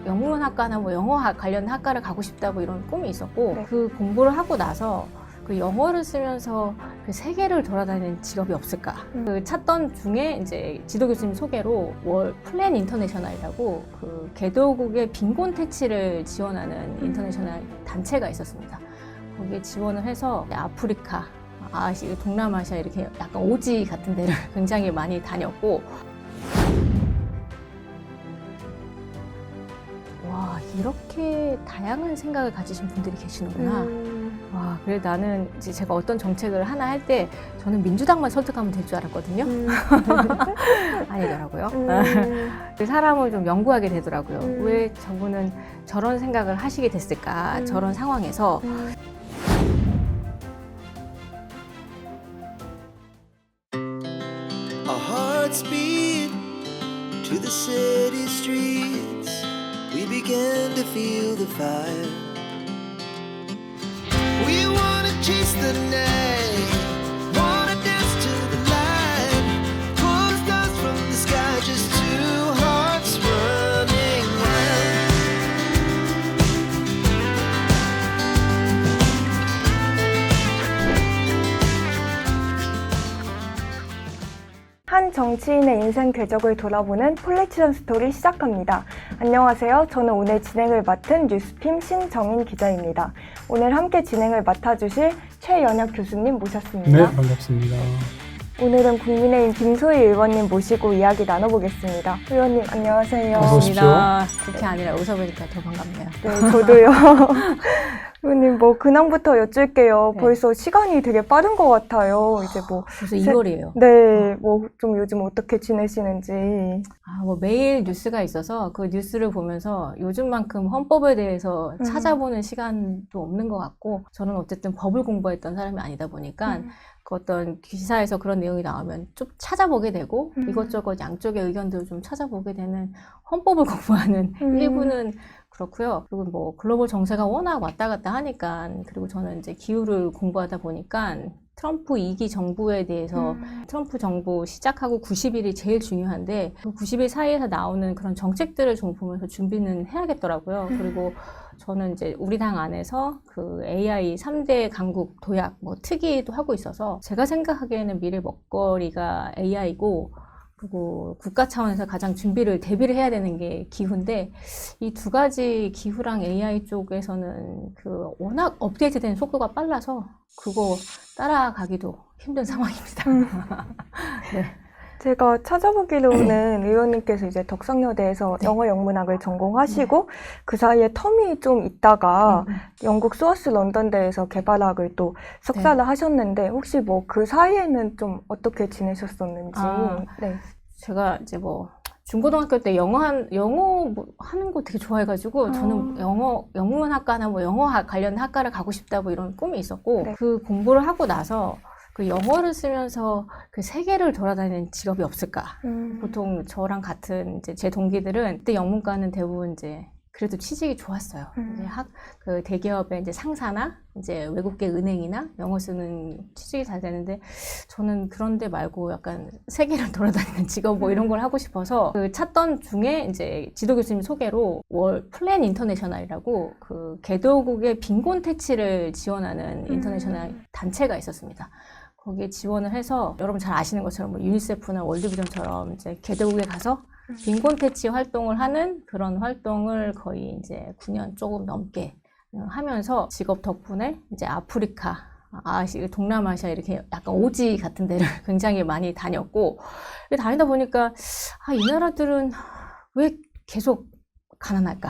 영문학과나 뭐 영어 관련 학과를 가고 싶다 뭐 이런 꿈이 있었고 네. 그 공부를 하고 나서 그 영어를 쓰면서 그 세계를 돌아다니는 직업이 없을까 그 찾던 중에 이제 지도 교수님 소개로 플랜 인터내셔널이라고 그 개도국의 빈곤 퇴치를 지원하는 인터내셔널 단체가 있었습니다. 거기에 지원을 해서 아프리카, 아시아, 동남아시아 이렇게 약간 오지 같은 데를 굉장히 많이 다녔고 와 이렇게 다양한 생각을 가지신 분들이 계시는구나. 와 그래 나는 이제 제가 어떤 정책을 하나 할 때 저는 민주당만 설득하면 될 줄 알았거든요. 아니더라고요. 그 사람을 좀 연구하게 되더라고요. 왜 저분은 저런 생각을 하시게 됐을까? 저런 상황에서. Our hearts beat to the city streets. We began to feel the fire. We wanna chase the night, wanna dance to the light. Pull stars from the sky, just two hearts running wild. 한 정치인의 인생 궤적을 돌아보는 폴리티션 스토리 시작합니다. 안녕하세요. 저는 오늘 진행을 맡은 뉴스핌 신정인 기자입니다. 오늘 함께 진행을 맡아주실 최연혁 교수님 모셨습니다. 네, 반갑습니다. 오늘은 국민의힘 김소희 의원님 모시고 이야기 나눠보겠습니다. 의원님 안녕하세요. 어서 오십시오. 반갑습니다. 그렇게 아니라 웃어보니까 더 반갑네요. 네, 저도요. 의원님 뭐 근황부터 여쭐게요. 네. 벌써 시간이 되게 빠른 것 같아요. 이제 뭐 벌써 2월이에요. 네, 뭐 좀 요즘 어떻게 지내시는지. 뭐 매일 뉴스가 있어서 그 뉴스를 보면서 요즘만큼 헌법에 대해서 찾아보는 시간도 없는 것 같고 저는 어쨌든 법을 공부했던 사람이 아니다 보니까 그 어떤 기사에서 그런 내용이 나오면 좀 찾아보게 되고 이것저것 양쪽의 의견들을 좀 찾아보게 되는 헌법을 공부하는 일부는 그렇고요. 그리고 뭐 글로벌 정세가 워낙 왔다 갔다 하니까 그리고 저는 이제 기후를 공부하다 보니까 트럼프 2기 정부에 대해서 트럼프 정부 시작하고 90일이 제일 중요한데 그 90일 사이에서 나오는 그런 정책들을 좀 보면서 준비는 해야겠더라고요. 그리고 저는 이제 우리 당 안에서 그 AI 3대 강국 도약 뭐 특위도 하고 있어서 제가 생각하기에는 미래 먹거리가 AI고 그리고 국가 차원에서 가장 대비를 해야 되는 게 기후인데 이 두 가지 기후랑 AI 쪽에서는 그 워낙 업데이트된 속도가 빨라서 그거 따라가기도 힘든 상황입니다. 네. 제가 찾아보기로는 의원님께서 이제 덕성여대에서 영어 영문학을 전공하시고 그 사이에 텀이 좀 있다가 영국 소아스 런던대에서 개발학을 또 석사를 하셨는데 혹시 뭐 그 사이에는 좀 어떻게 지내셨었는지. 네. 제가 이제 뭐 중고등학교 때 영어 하는 거 되게 좋아해가지고 저는 영문학과나 뭐 영어 관련 학과를 가고 싶다 뭐 이런 꿈이 있었고 네. 그 공부를 하고 나서 그 영어를 쓰면서 그 세계를 돌아다니는 직업이 없을까? 보통 저랑 같은 이제 제 동기들은 그때 영문과는 대부분 이제 그래도 취직이 좋았어요. 이제 그 대기업의 이제 상사나 이제 외국계 은행이나 영어 쓰는 취직이 잘 되는데 저는 그런 데 말고 약간 세계를 돌아다니는 직업 뭐 이런 걸 하고 싶어서 그 찾던 중에 이제 지도 교수님 소개로 플랜 인터내셔널이라고 그 개도국의 빈곤 퇴치를 지원하는 인터내셔널 단체가 있었습니다. 거기에 지원을 해서 여러분 잘 아시는 것처럼 뭐 유니세프나 월드비전처럼 이제 개도국에 가서 빈곤 퇴치 활동을 하는 그런 활동을 거의 이제 9년 조금 넘게 하면서 직업 덕분에 이제 아프리카, 아시아, 동남아시아 이렇게 약간 오지 같은 데를 굉장히 많이 다녔고 다니다 보니까 이 나라들은 왜 계속 가난할까?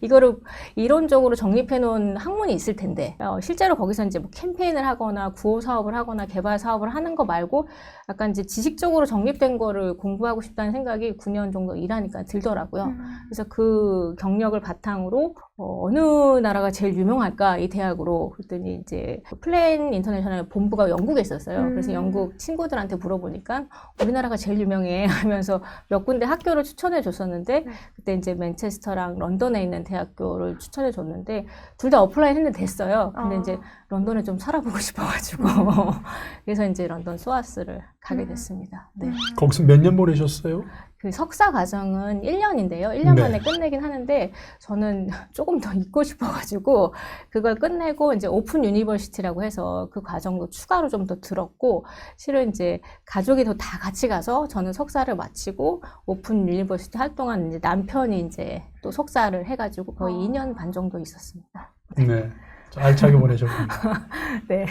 이거를 이론적으로 정립해 놓은 학문이 있을 텐데 실제로 거기서 이제 뭐 캠페인을 하거나 구호 사업을 하거나 개발 사업을 하는 거 말고 약간 이제 지식적으로 정립된 거를 공부하고 싶다는 생각이 9년 정도 일하니까 들더라고요. 그래서 그 경력을 바탕으로 어느 나라가 제일 유명할까 이 대학으로 그랬더니 이제 플랜 인터내셔널 본부가 영국에 있었어요. 그래서 영국 친구들한테 물어보니까 우리나라가 제일 유명해 하면서 몇 군데 학교를 추천해 줬었는데 그때 이제 맨체스터랑 런던에 있는 대학교를 추천해 줬는데 둘 다 어플라이 했는데 됐어요. 근데 이제 런던에 좀 살아보고 싶어가지고 그래서 이제 런던 소아스를 가게 됐습니다. 네. 거기서 몇 년 보내셨어요? 그 석사 과정은 1년인데요. 1년 네. 만에 끝내긴 하는데 저는 조금 더 있고 싶어가지고 그걸 끝내고 이제 오픈 유니버시티라고 해서 그 과정도 추가로 좀 더 들었고 실은 이제 가족이 더 다 같이 가서 저는 석사를 마치고 오픈 유니버시티 활동한 이제 남편이 이제 또 석사를 해가지고 거의 2년 반 정도 있었습니다. 네. 알차게 보내셨군요. 네.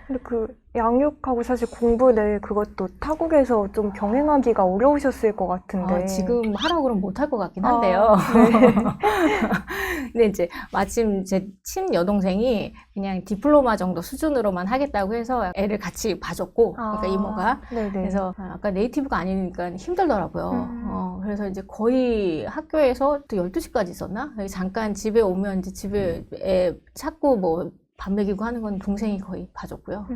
근데 그 양육하고 사실 공부를 그것도 타국에서 좀 병행하기가 어려우셨을 것 같은데. 지금 하라고 그러면 못할 것 같긴 한데요. 네. 근데 이제 마침 제 친여동생이 그냥 디플로마 정도 수준으로만 하겠다고 해서 애를 같이 봐줬고, 그러니까 이모가. 네네. 그래서 아까 네이티브가 아니니까 힘들더라고요. 그래서 이제 거의 학교에서 또 12시까지 있었나? 잠깐 집에 오면 이제 집에 애 찾고 뭐 밥 먹이고 하는 건 동생이 거의 봐줬고요.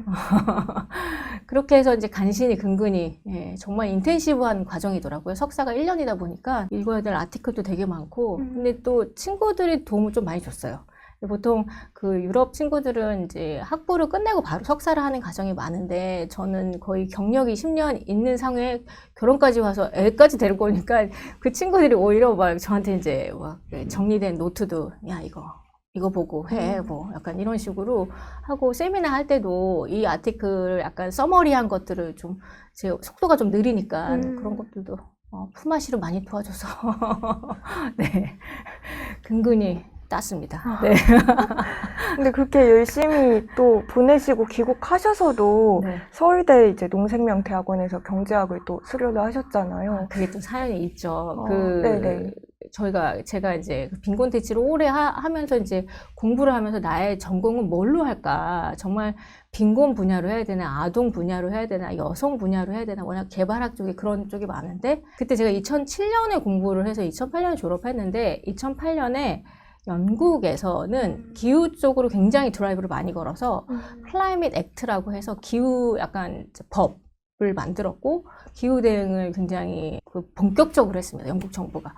그렇게 해서 이제 간신히 근근히 정말 인텐시브한 과정이더라고요. 석사가 1년이다 보니까 읽어야 될 아티클도 되게 많고 근데 또 친구들이 도움을 좀 많이 줬어요. 보통 그 유럽 친구들은 이제 학부를 끝내고 바로 석사를 하는 가정이 많은데 저는 거의 경력이 10년 있는 상황에 결혼까지 와서 애까지 데리고 오니까 그 친구들이 오히려 막 저한테 이제 막 정리된 노트도 야 이거 보고 해, 뭐 약간 이런 식으로 하고 세미나 할 때도 이 아티클 약간 서머리한 것들을 좀 제 속도가 좀 느리니까 그런 것들도 품앗이로 많이 도와줘서 네 근근히 땄습니다. 네. 근데 그렇게 열심히 또 보내시고 귀국하셔서도 네. 서울대 이제 농생명대학원에서 경제학을 또 수료를 하셨잖아요. 그게 또 사연이 있죠. 네네. 제가 이제 빈곤 퇴치를 오래 하면서 이제 공부를 하면서 나의 전공은 뭘로 할까? 정말 빈곤 분야로 해야 되나? 아동 분야로 해야 되나? 여성 분야로 해야 되나? 워낙 개발학 쪽에 그런 쪽이 많은데 그때 제가 2007년에 공부를 해서 2008년에 졸업했는데 2008년에 영국에서는 기후 쪽으로 굉장히 드라이브를 많이 걸어서 클라이밋 액트라고 해서 기후 약간 법을 만들었고 기후 대응을 굉장히 본격적으로 했습니다. 영국 정부가.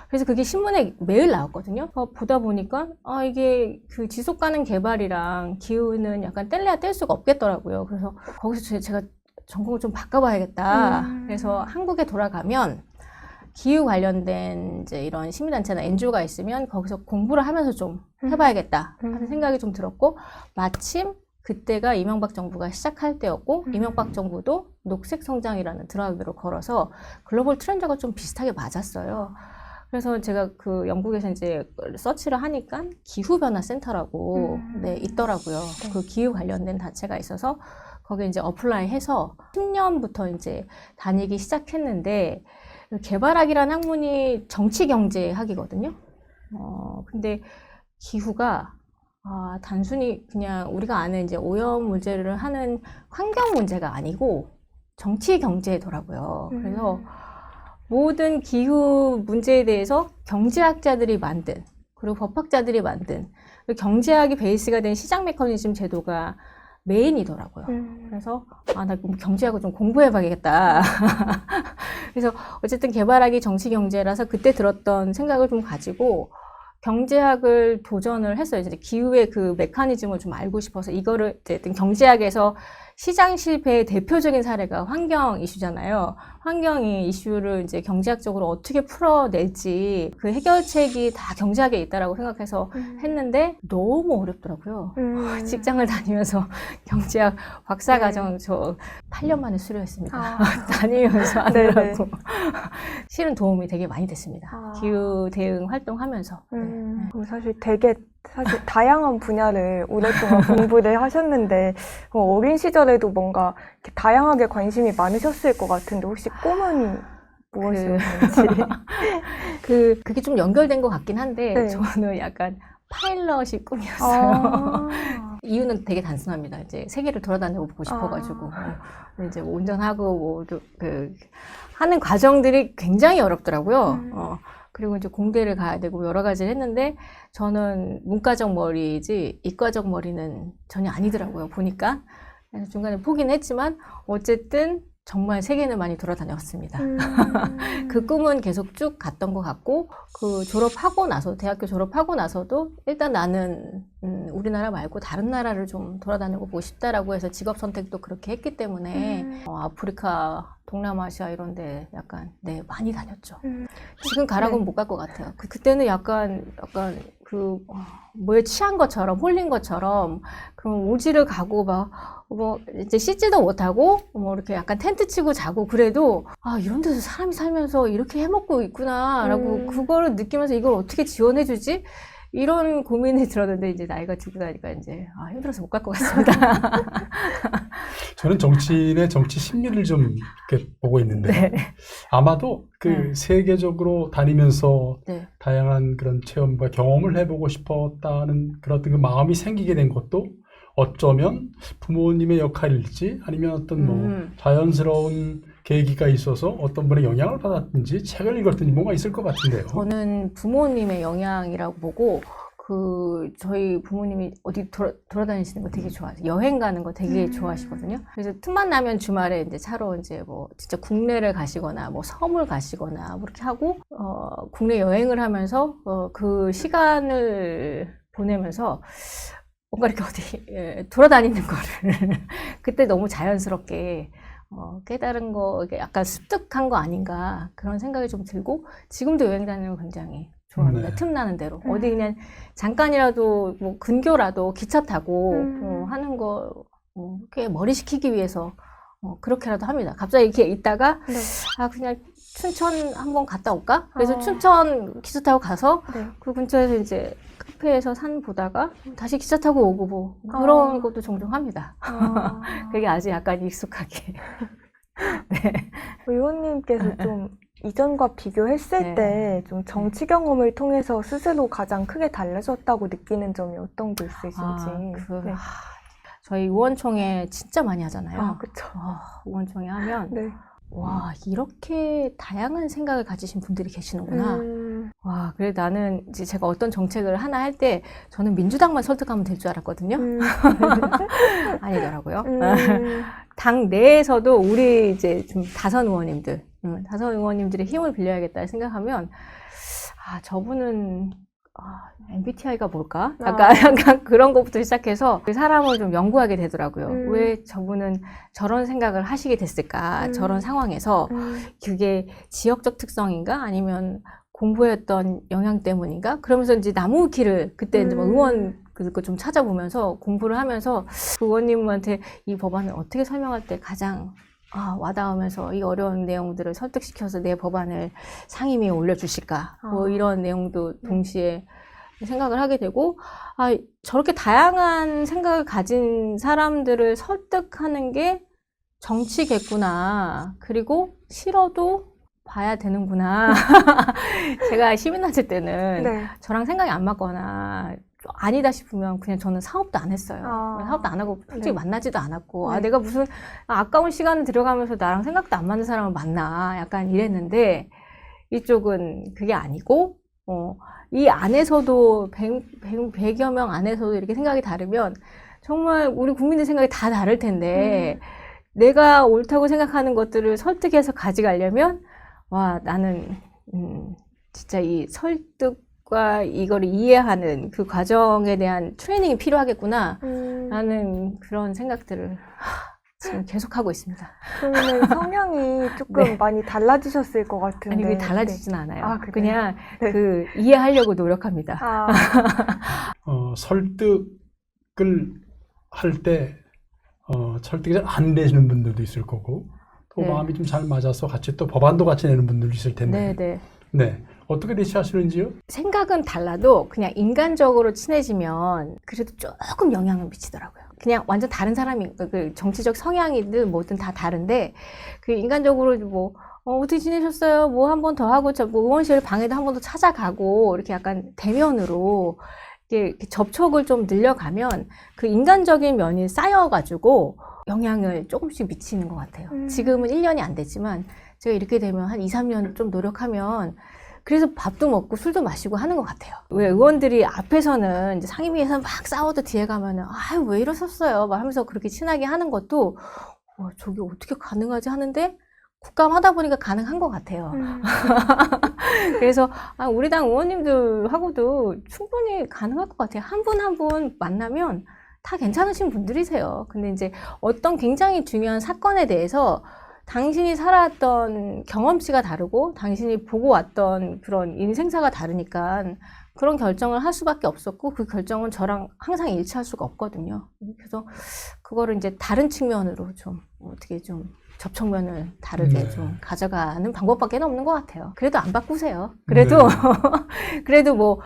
그래서 그게 신문에 매일 나왔거든요. 보다 보니까 이게 그 지속 가능 개발이랑 기후는 약간 뗄래야 뗄 수가 없겠더라고요. 그래서 거기서 제가 전공을 좀 바꿔봐야겠다. 그래서 한국에 돌아가면 기후 관련된 이제 이런 시민단체나 NGO가 있으면 거기서 공부를 하면서 좀 해봐야겠다 하는 생각이 좀 들었고 마침 그때가 이명박 정부가 시작할 때였고 이명박 정부도 녹색 성장이라는 드라이브를 걸어서 글로벌 트렌드가 좀 비슷하게 맞았어요. 그래서 제가 그 영국에서 이제 서치를 하니까 기후변화 센터라고 있더라고요. 그 기후 관련된 단체가 있어서 거기에 이제 어플라이 해서 10년부터 이제 다니기 시작했는데 개발학이라는 학문이 정치경제학이거든요. 근데 기후가 단순히 그냥 우리가 아는 이제 오염 문제를 하는 환경 문제가 아니고 정치 경제더라고요. 그래서 모든 기후 문제에 대해서 경제학자들이 만든 그리고 법학자들이 만든 경제학이 베이스가 된 시장 메커니즘 제도가 메인이더라고요. 그래서 나 경제학을 좀 공부해봐야겠다. 그래서 어쨌든 개발학이 정치 경제라서 그때 들었던 생각을 좀 가지고 경제학을 도전을 했어요. 이제 기후의 그 메커니즘을 좀 알고 싶어서 이거를 어쨌든 경제학에서 시장 실패의 대표적인 사례가 환경 이슈잖아요. 환경 이슈를 이제 경제학적으로 어떻게 풀어낼지 그 해결책이 다 경제학에 있다라고 생각해서 했는데 너무 어렵더라고요. 직장을 다니면서 경제학 박사과정 저 8년 만에 수료했습니다. 다니면서 하느라고. 실은 도움이 되게 많이 됐습니다. 기후 대응 활동하면서. 사실 사실 다양한 분야를 오랫동안 공부를 하셨는데 어린 시절에도 뭔가 이렇게 다양하게 관심이 많으셨을 것 같은데 혹시 꿈은 무엇이었는지? 그게 좀 연결된 것 같긴 한데 저는 약간 파일럿이 꿈이었어요. 이유는 되게 단순합니다. 이제 세계를 돌아다니고 보고 싶어가지고 이제 운전하고 하는 과정들이 굉장히 어렵더라고요. 그리고 이제 공대를 가야 되고 여러 가지를 했는데 저는 문과적 머리지 이과적 머리는 전혀 아니더라고요. 보니까. 그래서 중간에 포기는 했지만 어쨌든 정말 세계는 많이 돌아다녔습니다. 그 꿈은 계속 쭉 갔던 것 같고 그 졸업하고 나서 대학교 졸업하고 나서도 일단 나는 우리나라 말고 다른 나라를 좀 돌아다니고 보고 싶다라고 해서 직업 선택도 그렇게 했기 때문에 아프리카, 동남아시아 이런 데 약간 네, 많이 다녔죠. 지금 가라고 하면 못 갈 것 같아요. 그때는 약간 뭐에 취한 것처럼 홀린 것처럼 그럼 오지를 가고 막 뭐 이제 씻지도 못하고 뭐 이렇게 약간 텐트 치고 자고 그래도 아 이런 데서 사람이 살면서 이렇게 해먹고 있구나라고 그거를 느끼면서 이걸 어떻게 지원해주지? 이런 고민이 들었는데 이제 나이가 들고 나니까 이제 힘들어서 못 갈 것 같습니다. 저는 정치인의 정치 심리를 좀 이렇게 보고 있는데 네. 아마도 그 세계적으로 다니면서 네. 다양한 그런 체험과 경험을 해보고 싶었다는 그런 어떤 그 마음이 생기게 된 것도 어쩌면 부모님의 역할일지 아니면 어떤 뭐 자연스러운 계기가 있어서 어떤 분의 영향을 받았든지 책을 읽었든지 뭔가 있을 것 같은데요. 저는 부모님의 영향이라고 보고 저희 부모님이 어디 돌아다니시는 거 되게 좋아하세요. 여행 가는 거 되게 좋아하시거든요. 그래서 틈만 나면 주말에 이제 차로 이제 뭐 진짜 국내를 가시거나 뭐 섬을 가시거나 뭐 이렇게 하고 국내 여행을 하면서 그 시간을 보내면서 뭔가 이렇게 어디 돌아다니는 거를 그때 너무 자연스럽게 깨달은 거 약간 습득한 거 아닌가 그런 생각이 좀 들고 지금도 여행 다니는 거 굉장히 좋아합니다. 네. 틈나는 대로 어디 그냥 잠깐이라도 뭐 근교라도 기차 타고 하는 거 이렇게 머리 식히기 위해서 그렇게라도 합니다. 갑자기 이렇게 있다가 네. 그냥 춘천 한번 갔다 올까? 그래서 춘천 기차 타고 가서 네. 그 근처에서 이제 카페에서 산 보다가 다시 기차 타고 오고 뭐 그런 것도 종종 합니다. 그게 아주 약간 익숙하게. 네. 의원님께서 좀 이전과 비교했을 네. 때 좀 정치 경험을 통해서 스스로 가장 크게 달라졌다고 느끼는 점이 어떤 게 있으신지. 네. 저희 의원총회 진짜 많이 하잖아요. 그쵸. 의원총회 하면 네. 와 이렇게 다양한 생각을 가지신 분들이 계시는구나. 와 그래 나는 이제 제가 어떤 정책을 하나 할 때 저는 민주당만 설득하면 될 줄 알았거든요. 아니더라고요. 당 내에서도 우리 이제 좀 다선 의원님들의 힘을 빌려야겠다 생각하면 저분은 MBTI가 뭘까? 약간 그런 것부터 시작해서 그 사람을 좀 연구하게 되더라고요. 왜 저분은 저런 생각을 하시게 됐을까? 저런 상황에서 그게 지역적 특성인가? 아니면 공부했던 영향 때문인가? 그러면서 이제 나무위키를 그때 이제 뭐 의원 그거 좀 찾아보면서 공부를 하면서 그 의원님한테 이 법안을 어떻게 설명할 때 가장 와닿으면서 이 어려운 내용들을 설득시켜서 내 법안을 상임위에 올려주실까? 뭐 이런 내용도 동시에 생각을 하게 되고, 저렇게 다양한 생각을 가진 사람들을 설득하는 게 정치겠구나. 그리고 싫어도 봐야 되는구나. 제가 시민단체 때는 네. 저랑 생각이 안 맞거나 아니다 싶으면 그냥 저는 사업도 안 했어요. 사업도 안 하고 솔직히 만나지도 않았고 내가 무슨 아까운 시간을 들여가면서 나랑 생각도 안 맞는 사람을 만나 약간 이랬는데 이쪽은 그게 아니고 이 안에서도 100여 명 안에서도 이렇게 생각이 다르면 정말 우리 국민의 생각이 다 다를 텐데 내가 옳다고 생각하는 것들을 설득해서 가져가려면 나는 진짜 이 설득과 이거를 이해하는 그 과정에 대한 트레이닝이 필요하겠구나 라는 그런 생각들을 지금 계속하고 있습니다. 그러면 성향이 조금 많이 달라지셨을 것 같은데. 아니, 그게 달라지진 않아요. 그래요? 그냥 네. 이해하려고 노력합니다. 설득을 할 때 설득이 잘 안 되시는 분들도 있을 거고 또 마음이 좀 잘 맞아서 같이 또 법안도 같이 내는 분들도 있을 텐데. 네. 어떻게 대처하시는지요? 생각은 달라도 그냥 인간적으로 친해지면 그래도 조금 영향을 미치더라고요. 그냥 완전 다른 사람이 그 정치적 성향이든 뭐든 다 다른데 그 인간적으로 뭐 어떻게 지내셨어요? 뭐 한 번 더 하고 뭐 의원실 방에도 한 번 더 찾아가고 이렇게 약간 대면으로 이렇게 접촉을 좀 늘려가면 그 인간적인 면이 쌓여가지고 영향을 조금씩 미치는 것 같아요. 지금은 1년이 안 됐지만 제가 이렇게 되면 한 2, 3년 좀 노력하면 그래서 밥도 먹고 술도 마시고 하는 것 같아요. 왜 의원들이 앞에서는 이제 상임위에서 막 싸워도 뒤에 가면은 왜 이러셨어요? 막 하면서 그렇게 친하게 하는 것도 저게 어떻게 가능하지 하는데 국감하다 보니까 가능한 것 같아요. 그래서 우리 당 의원님들하고도 충분히 가능할 것 같아요. 한 분 한 분 만나면 다 괜찮으신 분들이세요. 근데 이제 어떤 굉장히 중요한 사건에 대해서 당신이 살아왔던 경험치가 다르고 당신이 보고 왔던 그런 인생사가 다르니까 그런 결정을 할 수밖에 없었고 그 결정은 저랑 항상 일치할 수가 없거든요. 그래서 그거를 이제 다른 측면으로 좀 어떻게 좀 접촉면을 다르게 네. 좀 가져가는 방법밖에 없는 것 같아요. 그래도 안 바꾸세요. 그래도 그래도 뭐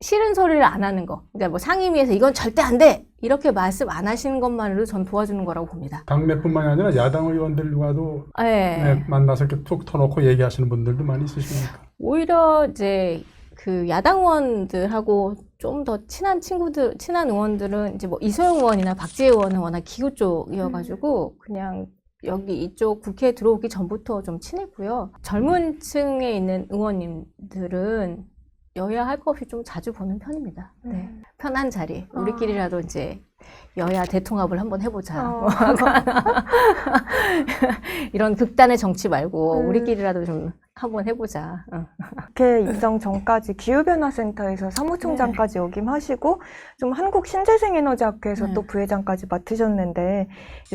싫은 소리를 안 하는 거. 그러니까 뭐 상임위에서 이건 절대 안 돼! 이렇게 말씀 안 하시는 것만으로도 전 도와주는 거라고 봅니다. 당내뿐만이 아니라 야당 의원들과도 네, 만나서 이렇게 툭 터놓고 얘기하시는 분들도 많이 있으시니까. 오히려 이제 그 야당 의원들하고 좀 더 친한 친구들, 친한 의원들은 이제 뭐 이소영 의원이나 박지혜 의원은 워낙 기후 쪽이어가지고 그냥 여기 이쪽 국회에 들어오기 전부터 좀 친했고요. 젊은 층에 있는 의원님들은 여야 할 것 없이 좀 자주 보는 편입니다. 네. 편한 자리. 우리끼리라도 이제 여야 대통합을 한번 해보자. 이런 극단의 정치 말고 우리끼리라도 좀 한번 해보자. 국회 입성 전까지 기후변화센터에서 사무총장까지 역임하시고 좀 한국신재생에너지학회에서 또 부회장까지 맡으셨는데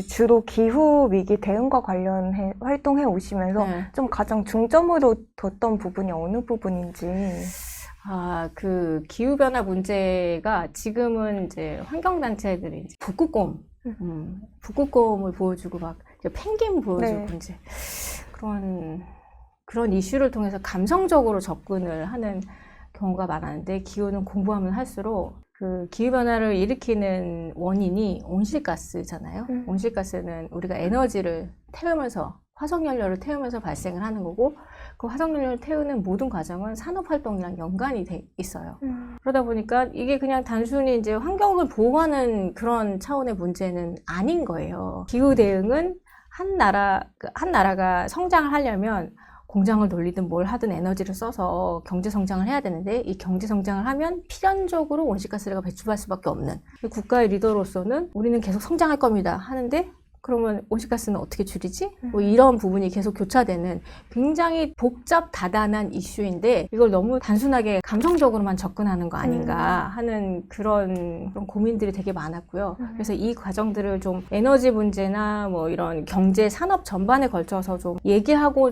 주로 기후 위기 대응과 관련해 활동해 오시면서 좀 가장 중점으로 뒀던 부분이 어느 부분인지. 그 기후변화 문제가 지금은 이제 환경단체들이 이제 북극곰을 보여주고 막 이제 펭귄 보여주고 이제 그런 이슈를 통해서 감성적으로 접근을 하는 경우가 많았는데 기후는 공부하면 할수록 그 기후변화를 일으키는 원인이 온실가스잖아요. 온실가스는 우리가 에너지를 태우면서 화석연료를 태우면서 발생을 하는 거고 그 화석연료를 태우는 모든 과정은 산업활동이랑 연관이 돼 있어요. 그러다 보니까 이게 그냥 단순히 이제 환경을 보호하는 그런 차원의 문제는 아닌 거예요. 기후 대응은 한 나라가 성장을 하려면 공장을 돌리든 뭘 하든 에너지를 써서 경제 성장을 해야 되는데 이 경제 성장을 하면 필연적으로 온실가스가 배출할 수밖에 없는 국가의 리더로서는 우리는 계속 성장할 겁니다 하는데 그러면 온실가스는 어떻게 줄이지? 뭐 이런 부분이 계속 교차되는 굉장히 복잡 다단한 이슈인데 이걸 너무 단순하게 감성적으로만 접근하는 거 아닌가 하는 그런 고민들이 되게 많았고요. 그래서 이 과정들을 좀 에너지 문제나 뭐 이런 경제 산업 전반에 걸쳐서 좀 얘기하고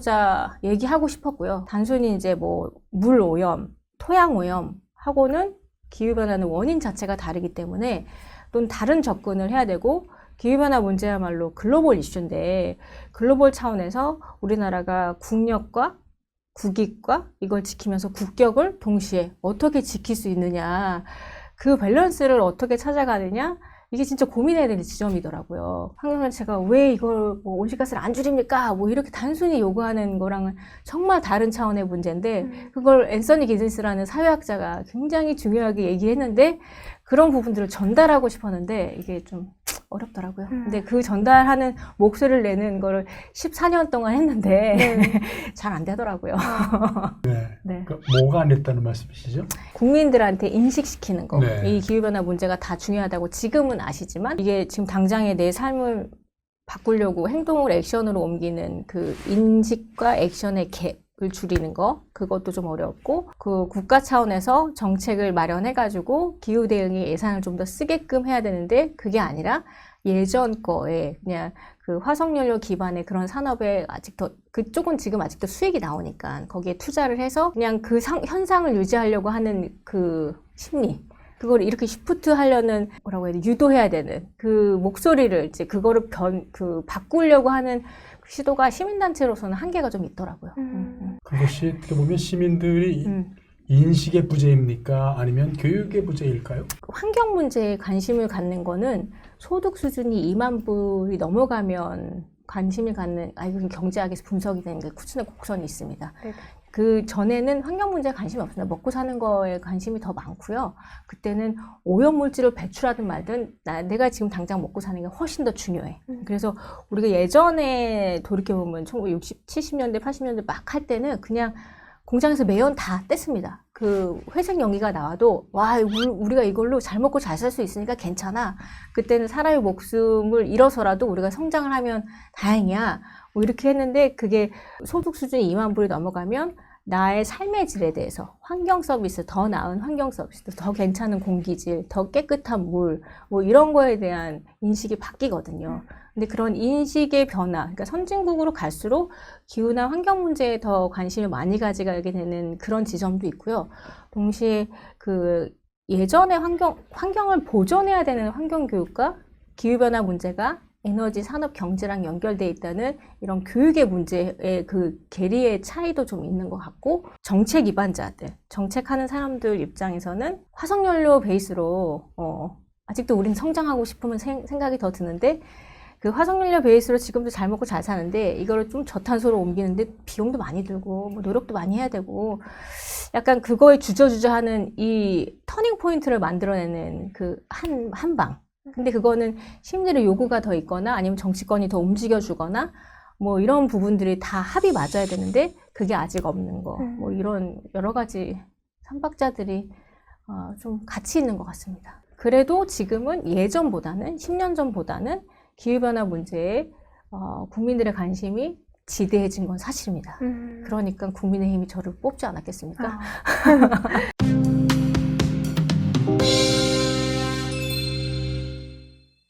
싶었고요. 단순히 이제 뭐 물 오염, 토양 오염 하고는 기후변화는 원인 자체가 다르기 때문에 또 다른 접근을 해야 되고 기후변화 문제야말로 글로벌 이슈인데 글로벌 차원에서 우리나라가 국력과 국익과 이걸 지키면서 국격을 동시에 어떻게 지킬 수 있느냐 그 밸런스를 어떻게 찾아가느냐 이게 진짜 고민해야 되는 지점이더라고요. 환경단체가 왜 이걸 뭐 온실가스를 안 줄입니까? 뭐 이렇게 단순히 요구하는 거랑은 정말 다른 차원의 문제인데 그걸 앤서니 기든스라는 사회학자가 굉장히 중요하게 얘기했는데 그런 부분들을 전달하고 싶었는데 이게 좀 어렵더라고요. 근데 그 전달하는 목소리를 내는 거를 14년 동안 했는데 잘 안 되더라고요. 네. 그러니까 뭐가 안 됐다는 말씀이시죠? 국민들한테 인식시키는 거. 네. 이 기후변화 문제가 다 중요하다고 지금은 아시지만 이게 지금 당장의 내 삶을 바꾸려고 행동을 액션으로 옮기는 그 인식과 액션의 갭을 줄이는 거 그것도 좀 어렵고 그 국가 차원에서 정책을 마련해가지고 기후 대응에 예산을 좀 더 쓰게끔 해야 되는데 그게 아니라 예전 거에 그냥 그 화석연료 기반의 그런 산업에 아직 더 그쪽은 지금 아직도 수익이 나오니까 거기에 투자를 해서 그냥 그 현상을 유지하려고 하는 그 심리 그걸 이렇게 시프트 하려는 뭐라고 해야 돼 유도해야 되는 그 목소리를 이제 그거를 바꾸려고 하는 그 시도가 시민단체로서는 한계가 좀 있더라고요. 그것이 어떻게 보면 시민들이 인식의 부재입니까? 아니면 교육의 부재일까요? 환경 문제에 관심을 갖는 거는 소득 수준이 2만 불이 넘어가면 관심을 갖는 경제학에서 분석이 되는 게 곡선이 있습니다. 네. 그 전에는 환경 문제에 관심이 없습니다. 먹고 사는 거에 관심이 더 많고요. 그때는 오염물질을 배출하든 말든 내가 지금 당장 먹고 사는 게 훨씬 더 중요해. 그래서 우리가 예전에 돌이켜보면 1960, 70년대, 80년대 막 할 때는 그냥 공장에서 매연 다 뗐습니다. 그 회색 연기가 나와도 와 우리가 이걸로 잘 먹고 잘 살 수 있으니까 괜찮아. 그때는 사람의 목숨을 잃어서라도 우리가 성장을 하면 다행이야. 뭐 이렇게 했는데 그게 소득 수준이 2만 불이 넘어가면 나의 삶의 질에 대해서 환경 서비스, 더 나은 환경 서비스, 더 괜찮은 공기질, 더 깨끗한 물, 뭐 이런 거에 대한 인식이 바뀌거든요. 근데 그런 인식의 변화, 그러니까 선진국으로 갈수록 기후나 환경 문제에 더 관심을 많이 가지게 되는 그런 지점도 있고요. 동시에 그 예전의 환경을 보존해야 되는 환경교육과 기후변화 문제가 에너지 산업 경제랑 연결돼 있다는 이런 교육의 문제의 그 괴리의 차이도 좀 있는 것 같고, 정책 기반자들, 정책하는 사람들 입장에서는 화석연료 베이스로 아직도 우린 성장하고 싶으면 생각이 더 드는데, 그 화석연료 베이스로 지금도 잘 먹고 잘 사는데 이거를 좀 저탄소로 옮기는데 비용도 많이 들고 뭐 노력도 많이 해야 되고, 약간 그거에 주저주저하는 이 터닝 포인트를 만들어내는 그 한방. 근데 그거는 심리의 요구가 더 있거나 아니면 정치권이 더 움직여주거나 뭐 이런 부분들이 다 합이 맞아야 되는데 그게 아직 없는 거. 뭐 이런 여러 가지 삼박자들이 좀 같이 있는 것 같습니다. 그래도 지금은 예전보다는 10년 전보다는 기후변화 문제에 국민들의 관심이 지대해진 건 사실입니다. 그러니까 국민의힘이 저를 뽑지 않았겠습니까?